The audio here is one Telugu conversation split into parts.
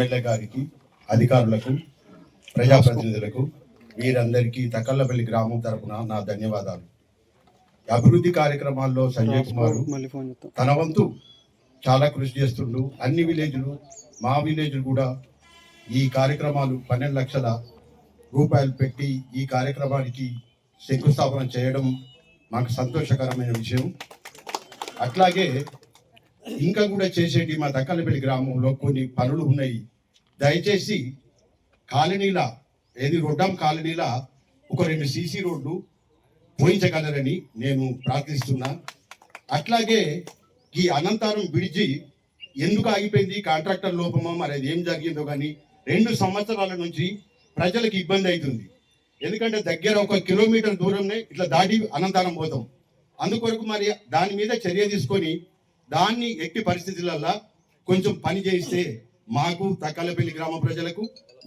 ఎమ్మెల్యే గారికి, అధికారులకు, ప్రజాప్రతినిధులకు, వీరందరికీ తకల్లపల్లి గ్రామం తరపున నా ధన్యవాదాలు. అభివృద్ధి కార్యక్రమాల్లో సంజయ్ కుమార్ తన వంతు చాలా కృషి చేస్తుండు. అన్ని విలేజ్లు, మా విలేజ్లు కూడా ఈ కార్యక్రమాలు 12 లక్షల రూపాయలు పెట్టి ఈ కార్యక్రమానికి శంకుస్థాపన చేయడం మాకు సంతోషకరమైన విషయం. అట్లాగే ఇంకా కూడా చేసేటి మా తక్కలపల్లి గ్రామంలో కొన్ని పనులు ఉన్నాయి. దయచేసి కాలనీల రొడ్డాం కాలనీల ఒక 2 సీసీ రోడ్లు పోయించగలరని నేను ప్రార్థిస్తున్నా. అట్లాగే ఈ అనంతరం బ్రిడ్జి ఎందుకు ఆగిపోయింది, కాంట్రాక్టర్ లోపమో మరి అది ఏం జరిగిందో కానీ 2 సంవత్సరాల నుంచి ప్రజలకు ఇబ్బంది అవుతుంది. ఎందుకంటే దగ్గర 1 కిలోమీటర్ దూరంనే ఇట్లా దాటి అనంతరం పోతాం. అందుకొరకు మరి దాని మీద చర్య తీసుకొని దాన్ని ఎట్టి పరిస్థితులలో కొంచెం పని చేయిస్తే మాకు తక్కలపల్లి గ్రామ ప్రజలకు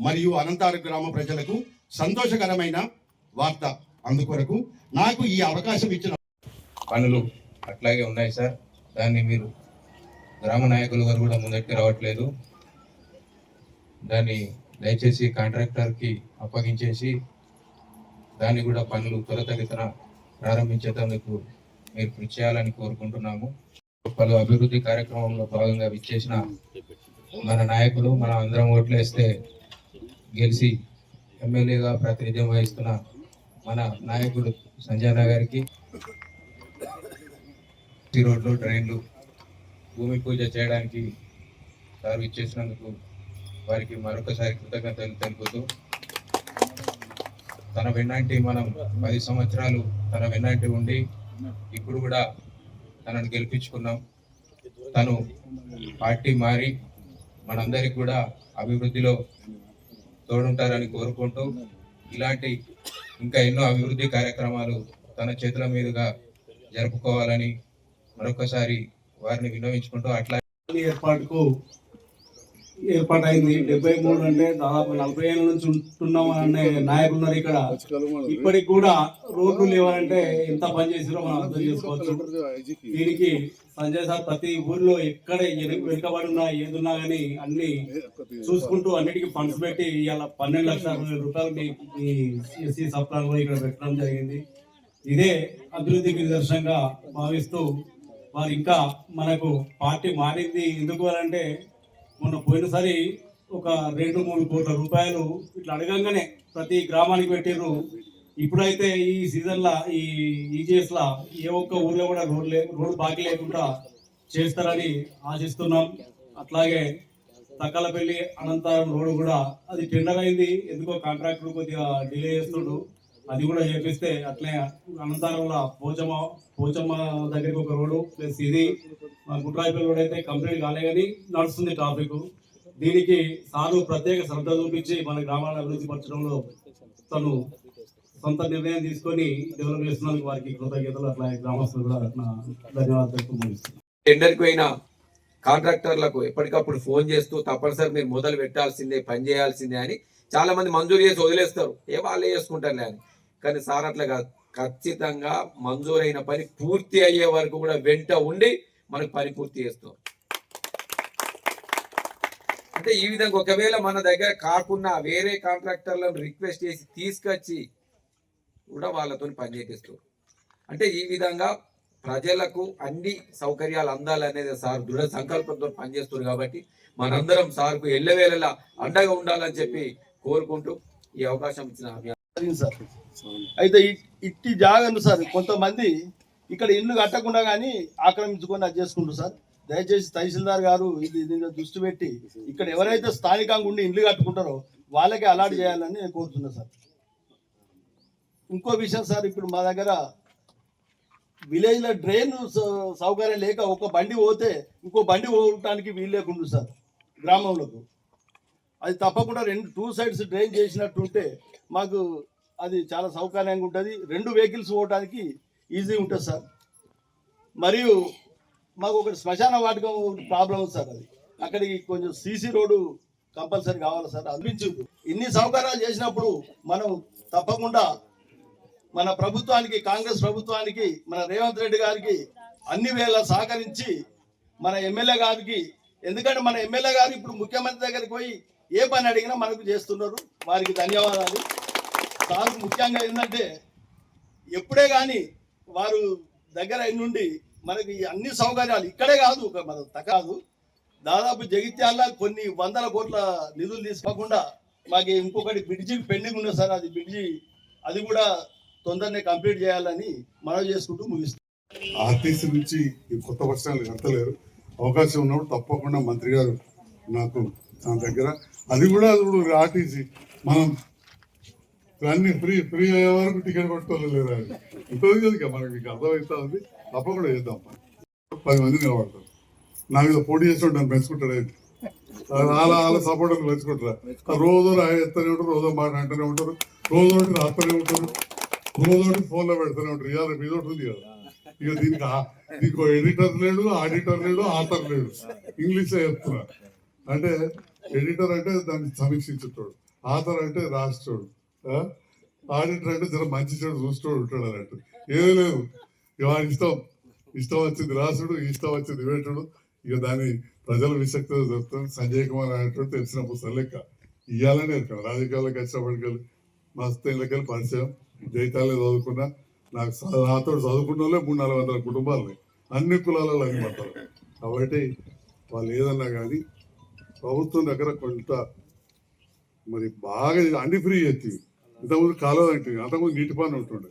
మరియు అనంతారం గ్రామ ప్రజలకు సంతోషకరమైన వార్త. అందుకొరకు నాకు ఈ అవకాశం ఇచ్చిన పనులు అట్లాగే ఉన్నాయి సార్. దాన్ని మీరు గ్రామ నాయకులు గారు కూడా ముందటికి రావట్లేదు. దాన్ని దయచేసి కాంట్రాక్టర్కి అప్పగించేసి దాన్ని కూడా పనులు త్వరితగతిన ప్రారంభించేందుకు మీరు కృషి చేయాలని కోరుకుంటున్నాము. పలు అభివృద్ధి కార్యక్రమంలో భాగంగా విచ్చేసిన మన నాయకులు, మన అందరం ఓట్లు వేస్తే గెలిచి ఎమ్మెల్యేగా ప్రాతినిధ్యం వహిస్తున్న మన నాయకుడు సంజయ్ గారికి రోడ్లు, డ్రైన్లు భూమి పూజ చేయడానికి సార్ ఇచ్చేసినందుకు వారికి మరొకసారి కృతజ్ఞతలు తెలుపుతూ, తన వెన్నంటి మనం 10 సంవత్సరాలు తన వెన్నంటి ఉండి ఇప్పుడు కూడా తనను గెలిపించుకున్నాం. తను పార్టీ మారి మనందరికి కూడా అభివృద్ధిలో తోడుంటారని కోరుకుంటూ, ఇలాంటి ఇంకా ఎన్నో అభివృద్ధి కార్యక్రమాలు తన చేతుల మీదుగా జరుపుకోవాలని మరొకసారి వారిని విన్నవించుకుంటూ అట్లా ఏర్పాటైంది. 73 అంటే దాదాపు 40 ఏళ్ళ నుంచి ఉంటున్నాం అనే నాయకులు ఉన్నారు ఇక్కడ. ఇప్పటికి కూడా రోడ్లు లేవాలంటే ఎంత పని చేసిరో మనం అర్థం చేసుకోవచ్చు. దీనికి సంజయ్ సార్ ప్రతి ఊర్లో ఎక్కడ వెనుకబడి ఉన్నా ఏదున్నా కానీ అన్ని చూసుకుంటూ అన్నిటికీ ఫండ్స్ పెట్టి ఇవాళ 12 లక్షల రూపాయలు ఎస్సీ సప్లాన్లో ఇక్కడ పెట్టడం జరిగింది. ఇదే అభివృద్ధికి నిదర్శనంగా భావిస్తూ వారు ఇంకా మనకు పార్టీ మారింది. ఎందుకు అంటే మొన్న పోయినసారి ఒక 2-3 కోట్ల రూపాయలు ఇట్లా అడగంగానే ప్రతి గ్రామానికి పెట్టిర్రు. ఇప్పుడైతే ఈ సీజన్లో ఈ ఈజీఎస్ లా ఏ ఒక్క ఊర్లో కూడా రోడ్డు బాకీ లేకుండా చేస్తారని ఆశిస్తున్నాం. అట్లాగే తక్కలపల్లి అనంతరం రోడ్డు కూడా అది టెండర్ అయింది. ఎందుకో కాంట్రాక్టర్ కొద్దిగా డిలే చేస్తుండు. అది కూడా చేపిస్తే అట్లే అనంతరంలో పోచమ్మ దగ్గరికి ఒక రోడ్డు ప్లస్ ఇది గుట్రాయిపల్లి రోడ్ అయితే కంప్లీట్ కాలే కానీ నడుస్తుంది ట్రాఫిక్. దీనికి సారు ప్రత్యేక శ్రద్ధ చూపించి మన గ్రామాలను అభివృద్ధి పరచడంలో తను సొంత నిర్ణయం తీసుకొని డెవలప్ చేస్తున్నందుకు వారికి కృతజ్ఞతలు. అట్లా గ్రామస్తులు కూడా ధన్యవాదాలు. టెండర్కి పోయిన కాంట్రాక్టర్లకు ఎప్పటికప్పుడు ఫోన్ చేస్తూ తప్పనిసరి మీరు మొదలు పెట్టాల్సిందే, పని చేయాల్సిందే అని చాలా మంది మంజూరు చేసి వదిలేస్తారు, వాళ్ళే చేసుకుంటారులే అని. కానీ సార్ అట్లా కాదు, ఖచ్చితంగా మంజూరైన పని పూర్తి అయ్యే వరకు కూడా వెంట ఉండి మనకు పని పూర్తి చేస్తాం. అంటే ఈ విధంగా ఒకవేళ మన దగ్గర కాకుండా వేరే కాంట్రాక్టర్లను రిక్వెస్ట్ చేసి తీసుకొచ్చి కూడా వాళ్ళతో పని చేపిస్తారు. అంటే ఈ విధంగా ప్రజలకు అన్ని సౌకర్యాలు అందాలనేది సార్ దృఢ సంకల్పంతో పనిచేస్తారు. కాబట్టి మనందరం సార్కు ఎల్లవేళలా అండగా ఉండాలని చెప్పి కోరుకుంటూ ఈ అవకాశం ఇచ్చిన జరిగింది సార్. అయితే ఇట్టి జాగను సార్ కొంతమంది ఇక్కడ ఇల్లు కట్టకుండా కానీ ఆక్రమించుకొని అది చేసుకుంటారు సార్. దయచేసి తహసీల్దార్ గారు ఇది దృష్టి పెట్టి ఇక్కడ ఎవరైతే స్థానికంగా ఉండి ఇల్లు కట్టుకుంటారో వాళ్ళకే అలాట్ చేయాలని నేను కోరుతున్నా సార్. ఇంకో విషయం సార్, ఇప్పుడు మా దగ్గర విలేజ్లో డ్రైన్ సౌకర్యం లేక ఒక బండి పోతే ఇంకో బండి పోవటానికి వీలు లేకుండా సార్ గ్రామంలోకి. అది తప్పకుండా 2 సైడ్స్ డ్రైన్ చేసినట్టుంటే మాకు అది చాలా సౌకర్యంగా ఉంటుంది, 2 వెహికల్స్ పోవడానికి ఈజీ ఉంటుంది సార్. మరియు మాకు ఒకటి శ్మశాన వాటికం ప్రాబ్లం ఉంది సార్, అది అక్కడికి కొంచెం సీసీ రోడ్డు కంపల్సరీ కావాలి సార్. అందించు ఇన్ని సౌకర్యాలు చేసినప్పుడు మనం తప్పకుండా మన ప్రభుత్వానికి, కాంగ్రెస్ ప్రభుత్వానికి, మన రేవంత్ రెడ్డి గారికి అన్ని వేళ సహకరించి మన ఎమ్మెల్యే గారికి, ఎందుకంటే మన ఎమ్మెల్యే గారు ఇప్పుడు ముఖ్యమంత్రి దగ్గరికి పోయి ఏ పని అడిగినా మనకు చేస్తున్నారు, వారికి ధన్యవాదాలు. సార్ ముఖ్యంగా ఏంటంటే ఎప్పుడే కానీ వారు దగ్గర నుండి మనకి అన్ని సౌకర్యాలు ఇక్కడే కాదు, మన కాదు దాదాపు జగిత్యాల కొన్ని 100 కోట్ల నిధులు తీసుకోకుండా మాకు ఇంకొకటి బ్రిడ్జి పెండింగ్ ఉంది సార్. అది బ్రిడ్జి అది కూడా తొందరనే కంప్లీట్ చేయాలని మనవి చేసుకుంటూ ముగిస్తాం. ఆర్టీసీ నుంచి ఈ కొత్త బస్ స్టాండ్ కట్టలేరు, అవకాశం ఉన్నప్పుడు తప్పకుండా మంత్రి గారు నాకు నా దగ్గర అది కూడా ఇప్పుడు ఆర్టీసీ మనం అన్ని ఫ్రీ అయ్యే వరకు టికెట్ కొట్టుకోలేదు అది ఉంటుంది కదా మనకి మీకు అర్థమవుతా ఉంది. తప్పకుండా చేద్దాం, 10 మంది నిలబడతారు. నా మీద పోటీ చేసి ఉంటాను, పెంచుకుంటాడు అయితే వాళ్ళ సపోర్టర్లు పెంచుకుంటారా. రోజు ఎత్తనే ఉంటారు, రోజు మాట అంటూనే ఉంటారు, రోజు రాస్తూనే ఉంటారు, రోజు ఫోన్లో పెడతానే ఉంటారు. ఇవాళ మీద ఉంటుంది కదా. ఇక దీనికి ఎడిటర్ లేడు, ఆడిటర్ లేడు, ఆథర్ లేడు, ఇంగ్లీష్లో చెప్తున్నా. అంటే ఎడిటర్ అంటే దాన్ని సమీక్షించుతాడు, ఆథర్ అంటే రాస్తాడు, ఆడిటర్ అంటే జర మంచి చెడు చూస్తాడు ఉంటాడు అన్నట్టు. ఏమీ లేదు, వాడి ఇష్టం వచ్చింది రాసుడు, ఇష్టం వచ్చింది వేటుడు. ఇక దాన్ని ప్రజల విశక్తితో చెప్తాను. సంజయ్ కుమార్ అనేటువంటి తెలిసిన పుస్తకం లెక్క ఇవ్వాలని నేర్పాను. రాజకీయాల్లోకి వచ్చినప్పటికెళ్ళి మస్తేళ్ళకెళ్ళి పరిచయం, జైతాలే చదువుకున్నా. నాకు నాతో చదువుకున్న వాళ్ళే 300-400 కుటుంబాలని అన్ని కులాలలో అనిపడతారు. కాబట్టి వాళ్ళు ఏదన్నా కానీ ప్రభుత్వం దగ్గర కొంత మరి బాగా అన్ని ఫ్రీ చేస్తుంది. ఇంతకుముందు కాలువ అంటే, అంతకుముందు నీటి పని ఉంటుండే,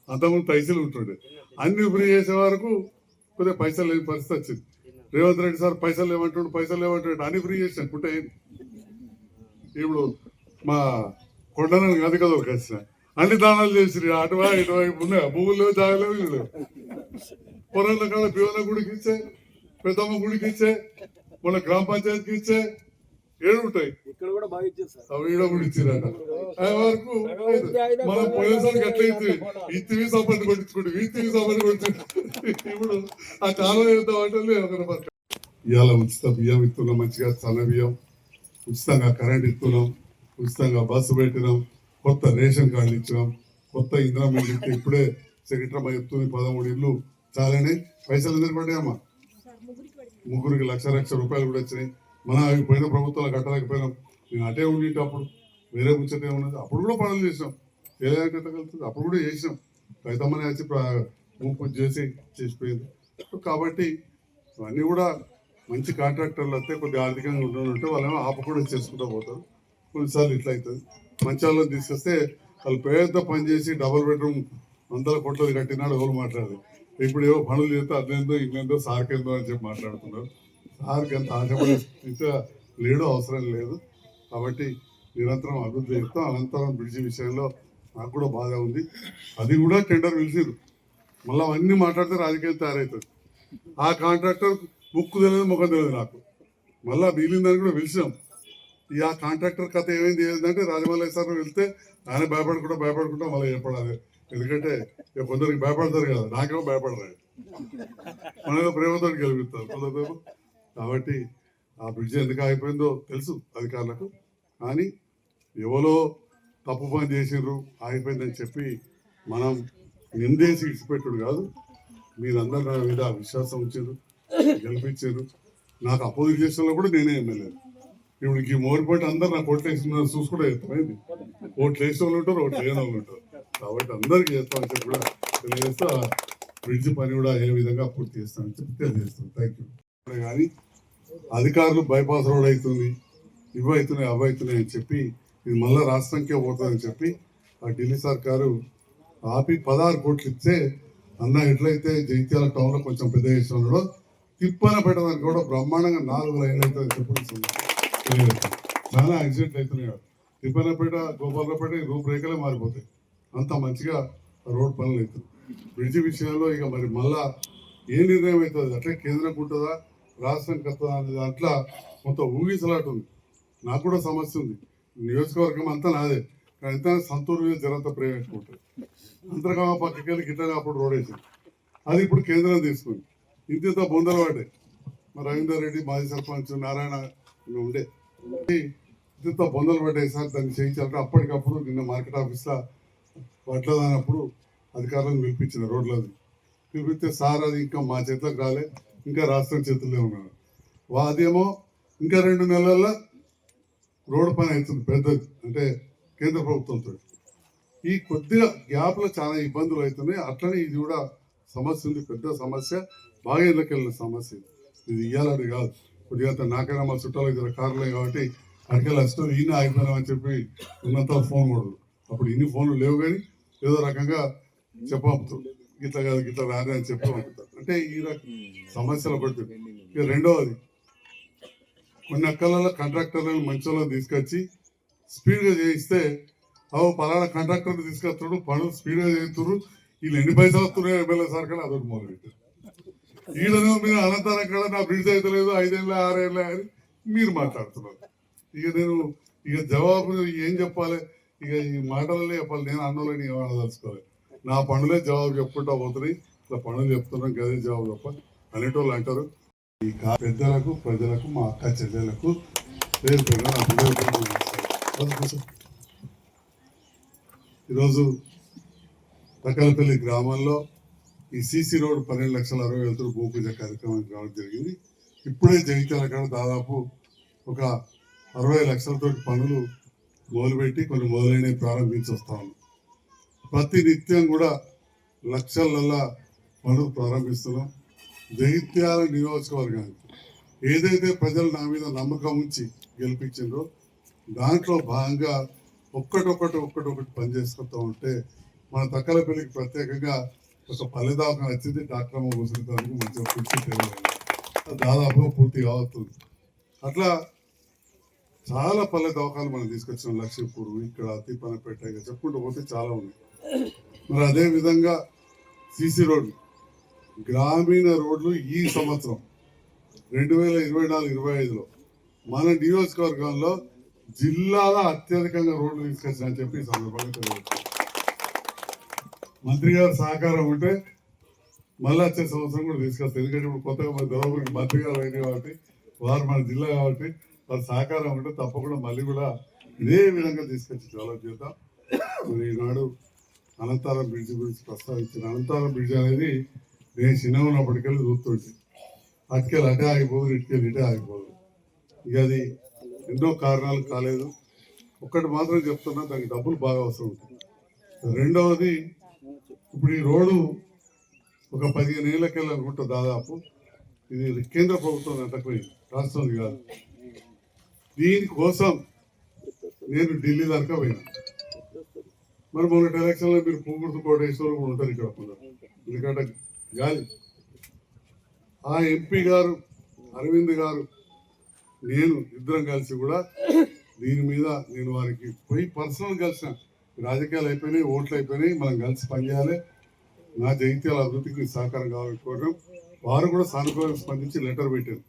అంతకుముందు పైసలు ఉంటుండే. అన్ని ఫ్రీ చేసే వరకు కొద్దిగా పైసలు లేని పరిస్థితి వచ్చింది. రేవంత్ రెడ్డి సార్ పైసలు లేవంటుండే అన్ని ఫ్రీ చేసినా కుంటే. ఇప్పుడు మా కొండలను గది కదా ఒక వచ్చిన అన్ని దానాలు చేసిరు. అటువైపు ఇటువైపు ఉన్నాయి, భూములు జాగలేవు, ఇల్లు పొరంలో కాడ పివన గుడికి ఇచ్చే, పెద్దమ్మ గుడికి ఇచ్చే, మన గ్రామ పంచాయతీకి ఇచ్చే, 7 ఉంటాయి. ఇక్కడ కూడా బాగా ఇచ్చారు సార్. అవి కూడా ఇచ్చిరట. వరకు మనం పోయేసరికి ఎట్లయితే ఇత్తివి సపోర్ట్ కొట్టించుకుంటే ఇత్తివి సపోర్ట్ కొట్టించుకుంటే ఇప్పుడు ఆ కాలం వెళ్తామంటే ఇవాళ ఉచిత బియ్యం ఇస్తున్నాం, మంచిగా సన్న బియ్యం, ఉచితంగా కరెంట్ ఇస్తున్నాం, ఉచితంగా బస్సు పెట్టినాం, కొత్త రేషన్ కార్డులు ఇచ్చినాం, కొత్త ఇందిరా మిల్లు ఇప్పుడే సెక్రటరీ చెప్తుంది 13 ఇల్లు చాలని. పైసలు ఎందుకు పడ్డాయమ్మా? ముగ్గురికి లక్ష రూపాయలు కూడా వచ్చినాయి. మనం అవి పోయిన ప్రభుత్వాలు కట్టలేకపోయినాం. నేను అటే ఉండేటప్పుడు వేరే ముచ్చట ఏమన్నది, అప్పుడు కూడా పనులు చేసినాం. కలుగుతుంది అప్పుడు కూడా చేసినాం. రైతమ్మనే వచ్చి పూజ చేసిపోయింది. కాబట్టి ఇవన్నీ కూడా మంచి కాంట్రాక్టర్లు వస్తే కొద్దిగా ఆర్థికంగా ఉండాలంటే వాళ్ళేమో ఆపకుండా చేసుకుంటూ పోతారు. కొన్నిసార్లు ఇట్లా అవుతుంది. మంచి వాళ్ళని తీసుకొస్తే వాళ్ళు పెద్ద పని చేసి డబుల్ బెడ్రూమ్ 100 కోట్లది కట్టినాడు ఎవరు మాట్లాడదు. ఇప్పుడు ఏవో పనులు చేస్తే అదేందో ఇల్లేందో సార్కేందో అని చెప్పి మాట్లాడుతున్నారు. సార్కి ఎంత ఆశపడే లేడు, అవసరం లేదు. కాబట్టి నిరంతరం అభివృద్ధి చేస్తాం. అనంతరం బ్రిడ్జి విషయంలో నాకు కూడా బాధ ఉంది. అది కూడా టెండర్ పిలిచిరు, మళ్ళీ అవన్నీ మాట్లాడితే రాజకీయం తయారవుతుంది. ఆ కాంట్రాక్టర్ ముక్కు తెలియదు, ముఖం తెలియదు నాకు. మళ్ళీ మిగిలిందని కూడా పిలిచినాం. ఈ ఆ కాంట్రాక్టర్ కథ ఏమైందంటే రాజమౌళి సార్ వెళ్తే ఆయన భయపడకుండా మళ్ళీ చెప్పడాలి. ఎందుకంటే కొందరికి భయపడతారు కదా, నాకేమో భయపడరాదు, మనలో ప్రేమతో గెలుపుతారు కొందరు. కాబట్టి ఆ బ్రిడ్జ్ ఎందుకు ఆగిపోయిందో తెలుసు అధికారులకు. కానీ ఎవరో తప్పు పని చేసిండ్రు ఆగిపోయిందని చెప్పి మనం నిందేసి ఇచ్చిపెట్టుడు కాదు. మీరందరూ నా మీద విశ్వాసం ఉంచారు, గెలిపించారు. నాకు అపోజిట్ చేసిన కూడా నేనే ఎమ్మెల్యే. ఇప్పుడు ఈ మోరిపోటీ అందరు నాకు ఓట్లు వేస్తున్నారు చూసుకుంటే చెప్తామైంది. ఓట్లు వేసే వాళ్ళు ఉంటారు, ఓట్లు లేని వాళ్ళు ఉంటారు. కాబట్టి అందరికీ చేస్తామని చెప్పి కూడా తెలియజేస్తా. బ్రిడ్జ్ పని కూడా ఏ విధంగా పూర్తి చేస్తామని చెప్పి తెలియజేస్తాం. Thank you. కానీ అధికారులు బైపాస్ రోడ్ అవుతుంది, ఇవి అవుతున్నాయి, అవి అవుతున్నాయి అని చెప్పి ఇది మళ్ళీ రాష్ట్రంకే పోతుందని చెప్పి ఆ ఢిల్లీ సర్కారు ఆపి 16 కోట్లు ఇస్తే అన్న ఎట్లయితే జైత్యాల టౌన్లో కొంచెం పెద్ద చేస్తున్నాడో తిప్పన పెట్టడానికి కూడా బ్రహ్మాండంగా 4 లైన్లు అవుతుందని చెప్పి చాలా యాక్సిడెంట్లు అవుతున్నాయి. తిప్పనపేట గోపాలపేట రూపురేఖలే మారిపోతాయి, అంత మంచిగా రోడ్ పనులు అవుతుంది. బ్రిడ్జి విషయంలో ఇక మరి మళ్ళా ఏ నిర్ణయం అవుతుంది, అట్లే కేంద్రంకి ఉంటుందా రాష్ట్రానికి వస్తుందా అనే దాంట్లో కొంత ఊగిసలాట ఉంది. నాకు కూడా సమస్య ఉంది, నియోజకవర్గం అంతా నాదే, కానీ ఎంత సంతూరు మీద జరంత ప్రైవేట్ ఉంటుంది. అంతర్గామ పక్కకి వెళ్ళి గిట్టగా అప్పుడు రోడ్ వేసింది, అది ఇప్పుడు కేంద్రం తీసుకుంది. ఇంత బొందలు పడ్డాయి. మరి రవీందర్ రెడ్డి మాజీ సర్పంచ్ నారాయణ ఉండే ఇంత బొందలు పడ్డాయి సార్, దాన్ని చేయించాలంటే అప్పటికప్పుడు నిన్న మార్కెట్ ఆఫీస్లో పట్లదన్నప్పుడు అధికారులను పిలిపించిన రోడ్లది పిలిపిస్తే సార్ అది ఇంకా మా చేతిలోకి రాలే, ఇంకా రాష్ట్రం చేతుల్లో ఉన్నాడు. అదేమో ఇంకా 2 నెలల్లో రోడ్డు పని అవుతుంది పెద్దది, అంటే కేంద్ర ప్రభుత్వంతో. ఈ కొద్దిగా గ్యాప్లో చాలా ఇబ్బందులు అవుతున్నాయి. అట్లనే ఇది కూడా సమస్య ఉంది, పెద్ద సమస్య, బాగా ఇళ్ళకెళ్ళిన సమస్య. ఇది ఇయ్యాలని కాదు, కొద్దిగా నాకైనా మా చుట్టాలు కార్లే కాబట్టి అడికెళ్ళి వస్తుంది ఈయన ఆగిపోయినామని చెప్పి ఉన్నంత ఫోన్ కొడదు. అప్పుడు ఇన్ని ఫోన్లు లేవు, కానీ ఏదో రకంగా చెప్పంపుతుంది, గిట్లా కాదు గిట్లా రాని అని చెప్పి పంపుతారు. అంటే ఈ సమస్యలు పడుతుంది. ఇక రెండవది, కొన్ని అక్కలలో కాంట్రాక్టర్లను మంచోళ్ళని తీసుకొచ్చి స్పీడ్గా చేయిస్తే పలానా కాంట్రాక్టర్ తీసుకొస్తాడు, పనులు స్పీడ్గా చేస్తున్నారు, వీళ్ళు ఎన్ని పైసలు వస్తున్నాయో ఎమ్మెల్యే సార్ కానీ అదొకటి మొదలుపెట్టారు. ఈడనో మీరు అనంతరం కదా నా బ్రిడ్జ్ అయితే లేదు 5 ఏళ్ళ 6 ఏళ్ళ అని మీరు మాట్లాడుతున్నారు. ఇక జవాబు ఏం చెప్పాలి, ఇక ఈ మాటలనే చెప్పాలి. నేను అన్నోళ్ళని ఏమన్నా తెలుసుకోవాలి, నా పనులే జవాబు చెప్పుకుంటా పోతున్నాయి, ఇట్లా పనులు చెప్తున్నాం గదే జవాబు తప్ప అనేటోళ్ళు అంటారు. ఈ పెద్దలకు ప్రజలకు మా అక్క చెల్లెలకు పేరు ఈరోజు తక్కలపల్లి గ్రామంలో ఈ సీసీ రోడ్ 12,60,000 భూ పూజ కార్యక్రమానికి రావడం జరిగింది. ఇప్పుడే జగిత్యాల కాడ దాదాపు ఒక 60 లక్షలతో పనులు మొదలుపెట్టి కొన్ని మొదలైన ప్రారంభించి వస్తా ఉన్నాం. ప్రతి నిత్యం కూడా లక్షలల్లా పనులు ప్రారంభిస్తున్నాం. జగిత్యాల నియోజకవర్గానికి ఏదైతే ప్రజలు నా మీద నమ్మకం ఉంచి గెలిపించిందో దాంట్లో భాగంగా ఒక్కటొక్కటి పని చేసుకుంటూ ఉంటే మన తక్కలపల్లికి ప్రత్యేకంగా ఒక పల్లె దవాఖాన వచ్చింది. డాక్టర్ అమ్మ ముసలితానికి మంచిగా పూర్తి తెలియదు, దాదాపుగా పూర్తి కావస్తుంది. అట్లా చాలా పల్లె దవాఖాలు మనం తీసుకొచ్చాం. లక్ష్మీపూర్, ఇక్కడ తిప్పనపేట, ఇక చెప్పుకుంటూ పోతే చాలా ఉన్నాయి. మరి అదే విధంగా సీసీ రోడ్లు, గ్రామీణ రోడ్లు ఈ సంవత్సరం 2024-25లో మన నియోజకవర్గంలో జిల్లాలో అత్యధికంగా రోడ్లు తీసుకొచ్చారని చెప్పి ఈ సందర్భంగా తెలియదు. మంత్రి గారు సహకారం ఉంటే మళ్ళీ వచ్చే సంవత్సరం కూడా తీసుకొస్తారు. ఎందుకంటే ఇప్పుడు కొత్తగా మన ధర్మపురికి మంత్రి గారు అయింది కాబట్టి, వారు మన జిల్లా కాబట్టి వారి సహకారం ఉంటే తప్పకుండా మళ్ళీ కూడా ఇదే విధంగా తీసుకొచ్చి డెవలప్ చేద్దాం. మరి ఈనాడు అనంతారం బ్రిడ్జ్ గురించి ప్రస్తావించిన అనంతారం బ్రిడ్జ్ అనేది నేను చిన్న ఉన్నప్పటికెళ్ళి చూస్తుంటే అటుకెళ్ళి అటే ఆగిపోదు, ఇటుకెళ్ళి ఇటే ఆగిపోదు. ఇక అది ఎన్నో కారణాలు కాలేదు. ఒక్కటి మాత్రం చెప్తున్నా, దానికి డబ్బులు బాగా అవసరం ఉంటుంది. రెండవది, ఇప్పుడు ఈ రోడ్డు ఒక 15 ఏళ్ళకెళ్ళి అనుకుంటా దాదాపు ఇది కేంద్ర ప్రభుత్వం అంతకుపోయింది, రాష్ట్రం కాదు. దీనికోసం నేను ఢిల్లీ దాకా పోయినా. మరి మొన్నటి ఎలక్షన్లో మీరు పూగుర్తు కోటేశ్వరం కూడా ఉంటారు ఇక్కడ కొందరు, ఎందుకంటే గాలి ఆ ఎంపీ గారు అరవింద్ గారు నేను ఇద్దరం కలిసి కూడా దీని మీద నేను వారికి పోయి పర్సనల్ కలిసిన. రాజకీయాలు అయిపోయినాయి, ఓట్లు అయిపోయినాయి, మనం కలిసి పనిచేయాలి, నా జగిత్యాల అభివృద్ధికి సహకారం కావాలనుకోవడం. వారు కూడా సానుకూలంగా స్పందించి లెటర్ పెట్టారు.